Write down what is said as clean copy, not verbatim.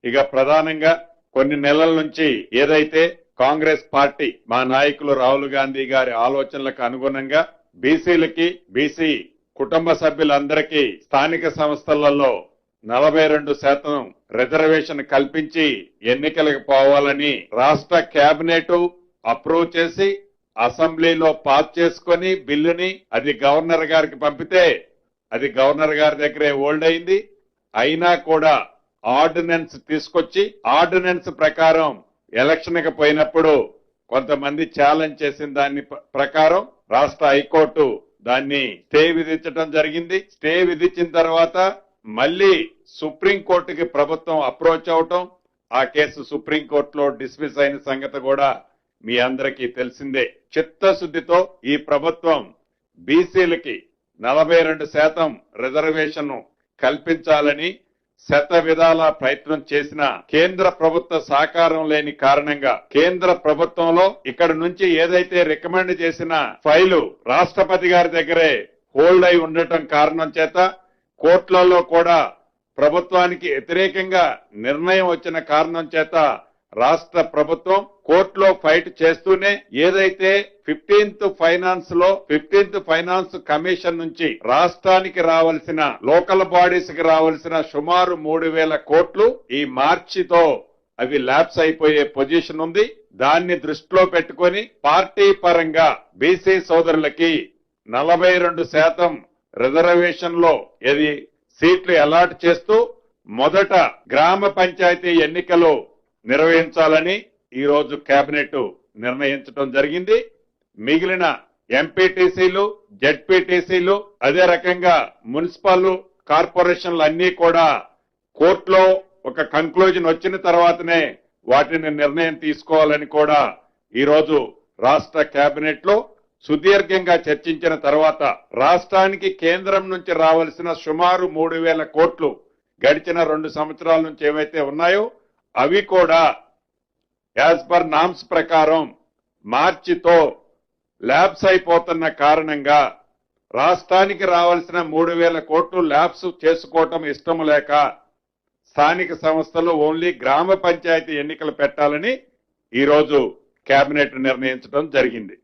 ఇక ప్రధానంగా కొన్ని నెలల నుంచి ఏదైతే కాంగ్రెస్ పార్టీ మా నాయకులు రాహుల్ గాంధీ గారి ఆలోచనలకు అనుగుణంగా బీసీ కుటుంబ సభ్యులందరికీ స్థానిక సంస్థలలో 42% రిజర్వేషన్ కల్పించి ఎన్నికలకు పోవాలని రాష్ట్ర కేబినెట్ అప్రూవ్ చేసి అసెంబ్లీలో పాస్ చేసుకొని బిల్లుని అది గవర్నర్ గారికి పంపితే అది గవర్నర్ గారి దగ్గరే హోల్డ్ అయింది. అయినా కూడా ఆర్డినెన్స్ తీసుకొచ్చి ఆర్డినెన్స్ ప్రకారం ఎలక్షన్ కి పోయినప్పుడు కొంతమంది ఛాలెంజ్ చేసిన దాని ప్రకారం రాష్ట్ర హైకోర్టు దాన్ని స్టే విధించడం జరిగింది. స్టే విధించిన తర్వాత మళ్ళీ సుప్రీంకోర్టుకి ప్రభుత్వం అప్రోచ్ అవటం, ఆ కేసు సుప్రీంకోర్టులో డిస్మిస్ అయిన సంగతి కూడా మీ అందరికీ తెలిసిందే. చిత్తశుద్ధితో ఈ ప్రభుత్వం బీసీలకి 42% రిజర్వేషన్ కల్పించాలని శత విధాల ప్రయత్నం చేసిన కేంద్ర ప్రభుత్వ సహకారం లేని కారణంగా కేంద్ర ప్రభుత్వంలో ఇక్కడ నుంచి ఏదైతే రికమెండ్ చేసిన ఫైలు రాష్ట్రపతి గారి దగ్గరే హోల్డ్ అయి ఉండటం కారణం చేత కోర్టులలో కూడా ప్రభుత్వానికి వ్యతిరేకంగా నిర్ణయం వచ్చిన కారణం చేత రాష్ట్ర ప్రభుత్వం కోర్టులో ఫైట్ చేస్తూనే ఏదైతే 15th ఫైనాన్స్ కమిషన్ నుంచి రాష్ట్రానికి రావాల్సిన లోకల్ బాడీస్ కి రావాల్సిన సుమారు 3,000 కోట్లు ఈ మార్చితో అవి ల్యాప్స్ అయిపోయే పొజిషన్ ఉంది. దాన్ని దృష్టిలో పెట్టుకొని పార్టీ పరంగా బీసీ సోదరులకి 42% రిజర్వేషన్ లో ఏది సీట్లు అలాట్ చేస్తూ మొదట గ్రామ పంచాయతీ ఎన్నికలు నిర్వహించాలని ఈ రోజు కేబినెట్ నిర్ణయించడం జరిగింది. మిగిలిన ఎంపీటీసీలు, జెడ్పీటీసీలు, అదే రకంగా మున్సిపల్ కార్పొరేషన్లు అన్ని కూడా కోర్టులో ఒక కంక్లూజన్ వచ్చిన తర్వాతనే వాటిని నిర్ణయం తీసుకోవాలని కూడా ఈ రోజు రాష్ట్ర కేబినెట్ లో సుదీర్ఘంగా చర్చించిన తర్వాత రాష్ట్రానికి కేంద్రం నుంచి రావాల్సిన సుమారు 3,000 కోట్లు గడిచిన 2 సంవత్సరాల నుంచి ఏవైతే ఉన్నాయో అవి కూడా యాజ్ పర్ నామ్స్ ప్రకారం మార్చితో ల్యాబ్స్ అయిపోతున్న కారణంగా రాష్ట్రానికి రావాల్సిన 3,000 కోట్లు ల్యాబ్స్ చేసుకోవటం ఇష్టం లేక స్థానిక సంస్థలు ఓన్లీ గ్రామ పంచాయతీ ఎన్నికలు పెట్టాలని ఈ రోజు కేబినెట్ నిర్ణయించడం జరిగింది.